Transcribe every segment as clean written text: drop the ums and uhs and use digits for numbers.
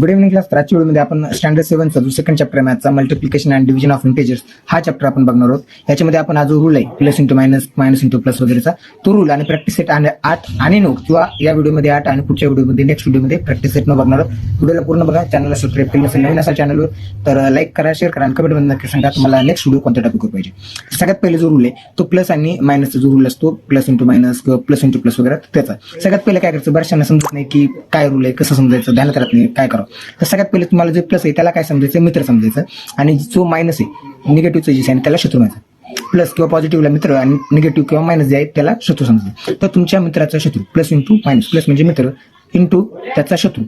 Good evening class. आजच्या व्हिडिओमध्ये आपण स्टँडर्ड 7चा जो सेकंड चॅप्टर आहे मॅथचा multiplication and division of integers हा चॅप्टर आपण बघणार आहोत. याच्यामध्ये आपण हा जो रूल आहे plus into minus, minus into plus वगैरेचा तो रूल आणि प्रॅक्टिस सेट 8 आणि 9 किंवा या व्हिडिओमध्ये 8 आणि पुढच्या व्हिडिओमध्ये नेक्स्ट व्हिडिओमध्ये प्रॅक्टिस सेट 9 बघणार आहोत. व्हिडिओला पूर्ण बघा. चॅनलला सबस्क्राईब केलं नसेल नवीन असा चॅनलवर तर लाईक करा, शेअर करा आणि कमेंटमध्ये नक्की सांगा तुम्हाला नेक्स्ट व्हिडिओ कोणत्या टॉपिकवर पाहिजे. सगळ्यात पहिले जो रूल आहे तो प्लस आणि मायनसचा जो रूल असतो प्लस इंटू मायनस किंवा प्लस इंटू प्लस वगैरे त्याचा सगळ्यात पहिले काय करायचं. बऱ्याचशांना समजत नाही की काय रूल आहे, कसं समजायचं, ध्यानात राहत नाही काय करावं. तर सगळ्यात पहिले तुम्हाला जे प्लस आहे त्याला काय समजायचं, मित्र समजायचं आणि जो मायनस आहे निगेटिव्हचं जे आहे त्याला शत्रू मानायचं. प्लस किंवा पॉझिटिव्हला मित्र आणि निगेटिव्ह किंवा मायनस जे आहे त्याला शत्रू समजायचं. तर तुमच्या मित्राचा शत्रू प्लस इंटू मायनस, प्लस म्हणजे मित्र इंटू त्याचा शत्रू.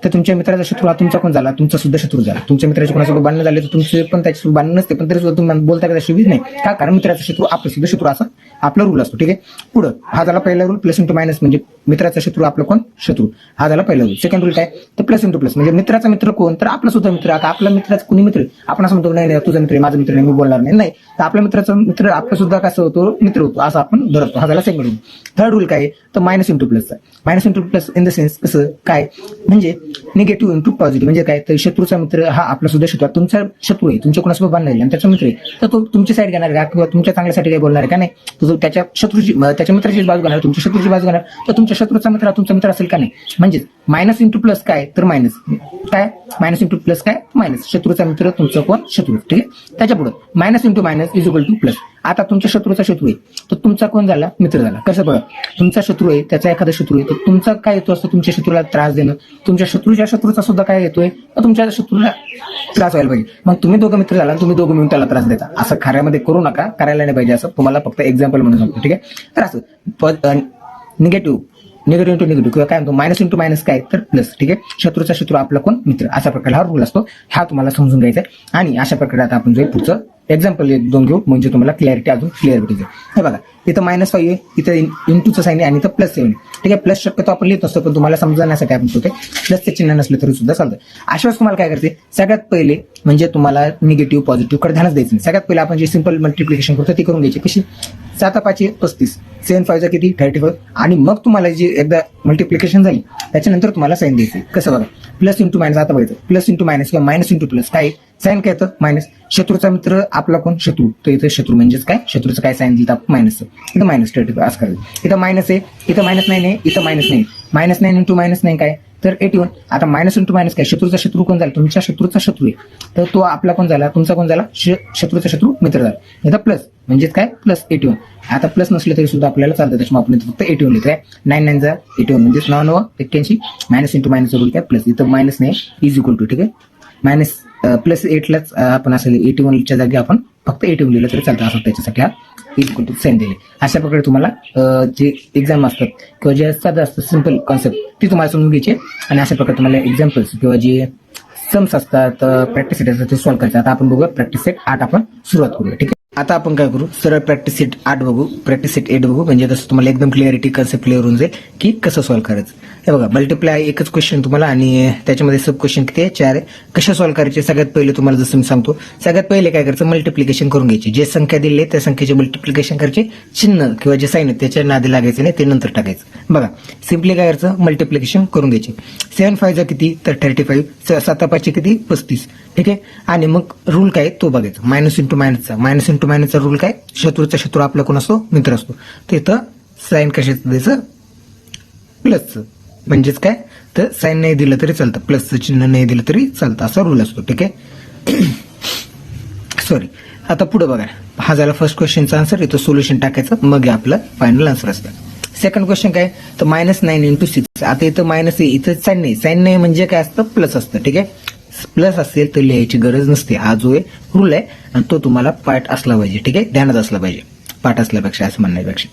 तर तुमच्या मित्राचा शत्रू हा तुमचा कोण झाला, तुमचा सुद्धा शत्रू झाला. तुमच्या मित्राचे कोणासोबत भांडण झाले तर तुमचे पण त्याच्यासोबत भांडण नसते, पण तरी सुद्धा तुम्ही बोलता का त्याशिवाय नाही का, कारण मित्राचा शत्रू आपला सुद्धा शत्रू असा आपला रूल असतो. ठीक आहे. पुढं हा झाला पहिला रूल प्लस इंटू मायनस म्हणजे मित्राचा शत्रू आपला कोण शत्रू, हा झाला पहिला रूल. सेकंड रूल काय तर प्लस इंटू प्लस म्हणजे मित्राचा मित्र कोण तर आपला सुद्धा मित्र. आता आपला मित्राचा कोणी मित्र आपण असं म्हणतो नाही तुझा मित्र माझा मित्र नाही मी बोलणार नाही, तर आपल्या मित्राचा मित्र आपला सुद्धा कसं होतो मित्र होतो असं आपण धरतो. हा झाला सेकंड रूल. थर्ड रूल काय तर मायनस इंटू प्लसचा. Minus into plus in the sense कसं काय म्हणजे निगेटिव्ह इंटू पॉझिटिव्ह म्हणजे काय तर शत्रूचा मित्र हा आपला सुद्धा शत्रू, तुमचा शत्रू आहे, तुमच्या कोणासोबत बांधला आणि त्याचा मित्र आहे तर तो तुमची साईड घेणार का किंवा तुमच्या चांगल्यासाठी काय बोलणार आहे का नाही, तो त्याच्या शत्रूची त्याच्या मित्राची बाजू घेणार, तुमच्या शत्रूची बाजू घेणार. तर तुमच्या शत्रूचा मित्र तुमचा मित्र असेल का नाही. म्हणजे मायनस इंटू प्लस काय तर मायनस काय, मायनस इंटू प्लस काय मायनस, शत्रूचा मित्र तुमचा कोण शत्रू. ठीक आहे. त्याच्या पुढे minus into minus is equal two plus. आता तुमच्या शत्रूचा शत्रू आहे तर तुमचा कोण झाला मित्र झाला. कसं बघा, तुमचा शत्रू आहे त्याचा एखादा शत्रू आहे तर तुमचा काय येतो असतं तुमच्या शत्रूला त्रास देणं, तुमच्या शत्रूच्या शत्रूचा सुद्धा काय येतोय तर तुमच्या शत्रूला त्रास व्हायला पाहिजे. मग तुम्ही दोघं मित्र झाला, तुम्ही दोघं मिळून त्याला त्रास देता, असं खऱ्यामध्ये करू नका, करायला नाही पाहिजे. असं तुम्हाला फक्त एक्झाम्पल म्हणून सांगतो. ठीक आहे. तर असं निगेटिव्ह इंटू निगेटिव्ह किंवा काय म्हणतो मायनस इंटू मायनस काय तर प्लस. ठीक आहे. शत्रूचा शत्रू आपला कोण मित्र, अशा प्रकारे हा रूल असतो. हा तुम्हाला समजून घ्यायचा आहे आणि अशा प्रकारे आता आपण जाईल पुढचं एक्झाम्पल 1-2 घेऊ म्हणजे तुम्हाला क्लॅरिटी अजून क्लिअर भेटेल. हे बघा इथं -5 आहे, इथं इंटूचं साईन आहे आणि इथं प्लस 7 आहे. ठीक आहे. प्लस शक्यतो आपण लिहित असतो पण तुम्हाला समजण्यासाठी आपण होते प्लसचे चिन्ह नसले तरी सुद्धा चालतं. अशा वेळेस तुम्हाला काय करते सगळ्यात पहिले म्हणजे तुम्हाला निगेटिव्ह पॉझिटिव्ह कडे ध्यानच द्यायचं नाही. सगळ्यात पहिले आपण जे सिंपल मल्टिप्लिकेशन करतो ती करून घ्यायची. कशी 7×5 = 35, 7×5 किती 35 आणि मग तुम्हाला जी एकदा मल्टिप्लिकेशन झाली त्याच्यानंतर तुम्हाला साईन द्यायची. कसं बघा प्लस इंटू मायनस. आता बघायचं प्लस इंटू मायनस किंवा मायनस इंटू प्लस काय साईन काय येतं मायनस. शत्रूचा मित्र आपला कोण शत्रू, तर इथं शत्रू म्हणजेच काय शत्रूचं काय साईन दिलं आपण मायनस. इथं मायनस 35 असं करायचं. इथं मायनस आहे, इथं -9 आहे, इथं -9. -9 इंटू -9 काय तर 81. आता मायनस इंटू मायनस काय शत्रूचा शत्रू कोण झाला तुमच्या शत्रूचा शत्रू आहे तर तो आपला कोण झाला तुमचा कोण झाला शत्रूचा शत्रू मित्र झाला. इथं प्लस म्हणजेच काय प्लस 81. आता प्लस नसले तरी सुद्धा आपल्याला चालतं त्याच्यामुळे आपण फक्त 81 लिहित आहे. 9×9 = 81 म्हणजेच 9×9 = 81. मायनस इंटू मायनस रूल काय प्लस, इथं मायनस नाही इज इक्वल टू. ठीक आहे. मायनस प्लस 8लाच आपण असं 81च्या जागी आपण फक्त 81 लिहिलं तरी चालतं. असं त्याच्यासाठी हा इक्वल टू साईन दिले. अशा प्रकारे तुम्हाला जे एक्झाम असतात किंवा जे साधं असतं सिंपल कॉन्सेप्ट ती तुम्हाला समजून घ्यायची आणि अशा प्रकारे तुम्हाला एक्झाम्पल्स किंवा जे सम्स असतात प्रॅक्टिस सेट असतात ते सॉल्व्ह करायचं. आता आपण बघूया प्रॅक्टिस सेट 8 आपण सुरुवात करूया. ठीक आहे. आता आपण काय करू सरळ प्रॅक्टिस सेट 8 बघू, प्रॅक्टिस सेट 8 बघू म्हणजे तसं तुम्हाला एकदम क्लिअरिटी कन्सेप्ट क्लिअर होऊन जाईल की कसं सॉल्व्ह करायचं. हे बघा मल्टिप्लाय एकच क्वेश्चन तुम्हाला आणि त्याच्यामध्ये सब क्वेश्चन किती आहे 4 आहे. कशा सॉल्व्ह करायचे सगळ्यात पहिले तुम्हाला जसं मी सांगतो सगळ्यात पहिले काय करायचं मल्टिप्लिकेशन करून घ्यायची. जे संख्या दिली आहे त्या संख्येचे मल्टिप्लिकेशन करायचे, चिन्ह किंवा जे साईन आहे त्याच्या नादी लागायचे नाही ते नंतर टाकायचं. बघा सिम्पली काय करायचं मल्टिप्लिकेशन करून घ्यायचे. 7×5 किती तर 35, 7×5 किती 35. ठीक आहे. आणि मग रूल काय तो बघायचा मायनस इंटू मायनसचा. मायनस इंटू मायनसचा रूल काय शत्रूचा शत्रू आपला कोण असतो मित्र असतो. तर इथं साईन कशाचं द्यायचं प्लसचं म्हणजेच काय तर साईन नाही दिलं तरी चालतं, प्लसचं चिन्ह नाही दिलं तरी चालतं असा रूल असतो. ठीक आहे. सॉरी. आता पुढे बघा हा झाला फर्स्ट क्वेश्चनचा आन्सर. इथं सोल्युशन टाकायचं मग आपलं फायनल आन्सर असतं. सेकंड क्वेश्चन काय तर -9 × 6. आता इथं मायनस आहे इथं साईन नाही म्हणजे काय असतं प्लस असतं. ठीक आहे. प्लस असेल तर लिहायची गरज नसते. हा जो आहे रूल आहे आणि तो तुम्हाला पाठ असला पाहिजे. ठीक आहे. ध्यानात असला पाहिजे पाठ असल्यापेक्षा असं म्हणण्यापेक्षा.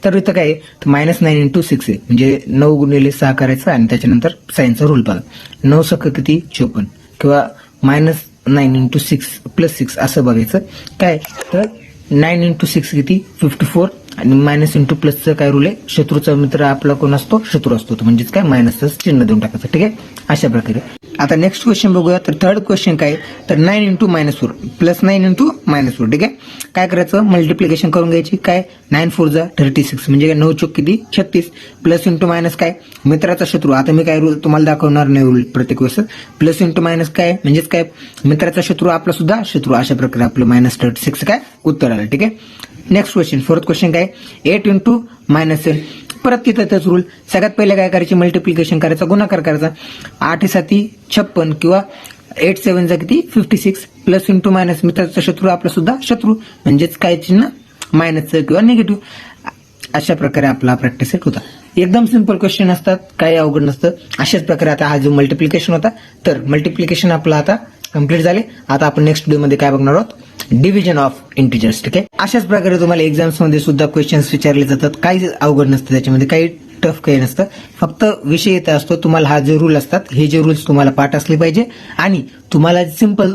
तर इथं काय -9 × 6 आहे म्हणजे 9×6 करायचं आणि त्याच्यानंतर साईनचा रूल बघा 9×6 किती 54 किंवा -9 × 6 + 6 असं बघायचं. काय तर 9 × 6 किती 54 आणि मायनस इंटू प्लसचं काय रूल आहे शत्रूचा मित्र आपला कोण असतो शत्रू असतो म्हणजेच काय मायनसचं चिन्ह देऊन टाकायचं. ठीक आहे. अशा प्रकारे आता नेक्स्ट क्वेश्चन बघूया. तर थर्ड क्वेश्चन काय तर 9 इंटू -4 प्लस 9 इंटू -4. ठीक आहे, काय करायचं मल्टिप्लिकेशन करून घ्यायची. काय 9 4 जा 36 म्हणजे 9 चौक किती 36 प्लस इंटू मायनस काय मित्राचा शत्रू. आता मी काय रूल तुम्हाला दाखवणार नाही रूल प्रत्येक वेळेस. प्लस इंटू मायनस काय म्हणजेच काय मित्राचा शत्रू आपला सुद्धा शत्रू. अशा प्रकारे आपलं -36 काय उत्तर आलं. ठीक आहे, नेक्स्ट क्वेश्चन फोर्थ क्वेश्चन काय 8 इंटू -7 परत तिथं त्याच रूल. सगळ्यात पहिले काय करायचे मल्टिप्लिकेशन करायचं गुणाकार करायचा. 8 7 56 किंवा 8 7 जा किती 56 प्लस इंटू मायनस मित्राचा शत्रू आपला सुद्धा शत्रू म्हणजेच काय चिन्ह मायनसचं किंवा निगेटिव्ह. अशा प्रकारे आपला प्रॅक्टिस सेट होता. एकदम सिंपल क्वेश्चन असतात, काही अवघड नसतं. अशाच प्रकारे आता हा जो मल्टिप्लिकेशन होता तर मल्टिप्लिकेशन आपला आता कम्प्लीट झाले. आता आपण नेक्स्ट व्हिडिओ मध्ये काय बघणार आहोत डिव्हिजन ऑफ इंटिजर्स. ठीक आहे, अशाच प्रकारे तुम्हाला एक्झाम्स मध्ये सुद्धा क्वेश्चन्स विचारले जातात. काही अवघड नसतं त्याच्यामध्ये, काही टफ काही नसतं. फक्त विषय येत असतो तुम्हाला हा जे रूल असतात हे जे रूल्स तुम्हाला पाठ असले पाहिजे आणि तुम्हाला सिंपल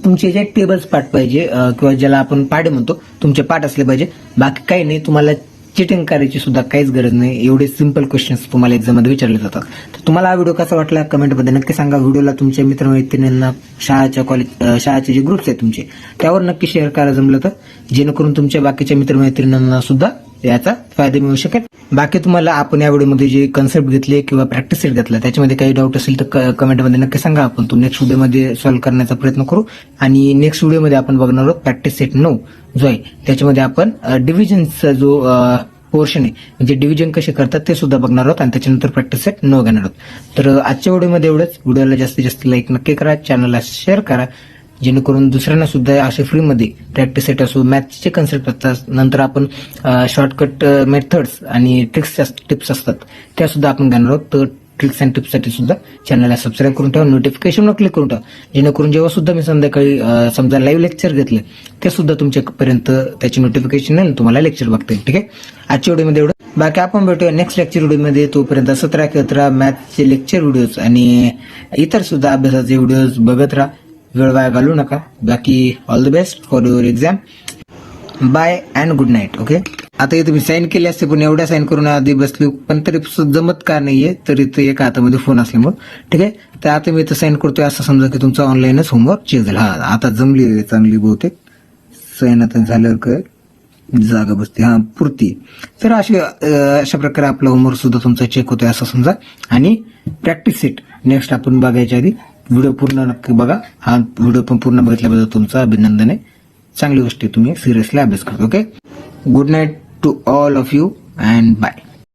तुमचे जे टेबल्स पाठ पाहिजे किंवा ज्याला आपण पाढे म्हणतो तुमचे पाठ असले पाहिजे. बाकी काही नाही, तुम्हाला चिटिंग करायची सुद्धा काहीच गरज नाही. एवढे सिंपल क्वेश्चन्स तुम्हाला एक्झाम मध्ये विचारले जातात. तर तुम्हाला हा व्हिडिओ कसा वाटला कमेंटमध्ये नक्की सांगा. व्हिडिओला तुमच्या मित्रमैत्रिणींना शाळेचे जे ग्रुप्स आहेत तुमचे त्यावर नक्की शेअर करा जमलं तर, जेणेकरून तुमच्या बाकीच्या मित्रमैत्रिणींना सुद्धा याचा फायदा मिळू शकेल. बाकी तुम्हाला आपण या व्हिडिओमध्ये जे कन्सेप्ट घेतले किंवा प्रॅक्टिस सेट घेतला त्याच्यामध्ये काही डाऊट असेल तर कमेंटमध्ये नक्की सांगा. आपण तो नेक्स्ट व्हिडिओमध्ये सॉल्व्ह करण्याचा प्रयत्न करू. आणि नेक्स्ट व्हिडिओमध्ये आपण बघणार आहोत प्रॅक्टिस सेट 9 जो आहे त्याच्यामध्ये आपण डिव्हिजनचा जो पोर्शन आहे म्हणजे डिव्हिजन कसे करतात ते सुद्धा बघणार आहोत आणि त्याच्यानंतर प्रॅक्टिस सेट 9 घेणार आहोत. तर आजच्या व्हिडिओमध्ये एवढंच. व्हिडिओला जास्तीत जास्त लाईक नक्की करा, चॅनलला शेअर करा जेणेकरून दुसऱ्यांना सुद्धा असे फ्रीमध्ये प्रॅक्टिस सेट असो मॅथ्सचे कन्सेप्ट असतात. नंतर आपण शॉर्टकट मेथड्स आणि टिप्स असतात त्या सुद्धा आपण घेणार आहोत. तर ट्रिक्स अँड टिप्ससाठी सुद्धा चॅनलला सबस्क्राईब करून ठेवा, नोटिफिकेशनवर क्लिक करून ठेवा जेणेकरून जेव्हा सुद्धा मी संध्याकाळी समजा लाईव्ह लेक्चर घेतले ते सुद्धा तुमच्यापर्यंत त्याची नोटिफिकेशन आहे तुम्हाला लेक्चर बघता येईल. ठीक आहे, आजच्या व्हिडिओमध्ये एवढं. बाकी आपण भेटूया नेक्स्ट लेक्चर व्हिडिओमध्ये. तोपर्यंत 17 मॅथ्सचे लेक्चर व्हिडिओज आणि इतर सुद्धा अभ्यासाचे व्हिडिओज बघत राहा. वेळ वाया घालू नका. बाकी all the best for your exam. Bye and good night. Okay, आता हे तुम्ही साईन केले असते पण एवढ्या साईन करून आधी बसले पण तरी जमत का नाहीये तरी ते एका हातामध्ये फोन असल्यामुळे. ठीक आहे, तर आता मी इथं साईन करतोय असं समजा की तुमचा ऑनलाईनच होमवर्क चेक झाला. हा आता जमली चांगली बहुतेक साईन आता झाल्यावर काय जागा बसते हा पुरती. तर अशा प्रकारे आपला होमवर्क सुद्धा तुमचा चेक होतोय असं समजा. आणि प्रॅक्टिस सेट नेक्स्ट आपण बघायच्या आधी व्हिडिओ पूर्ण नक्की बघा. हा व्हिडिओ पण पूर्ण बघितल्याबद्दल तुमचं अभिनंदन आहे. चांगली गोष्ट आहे, तुम्ही सिरियसली अभ्यास करता. Okay, good night to all of you and bye.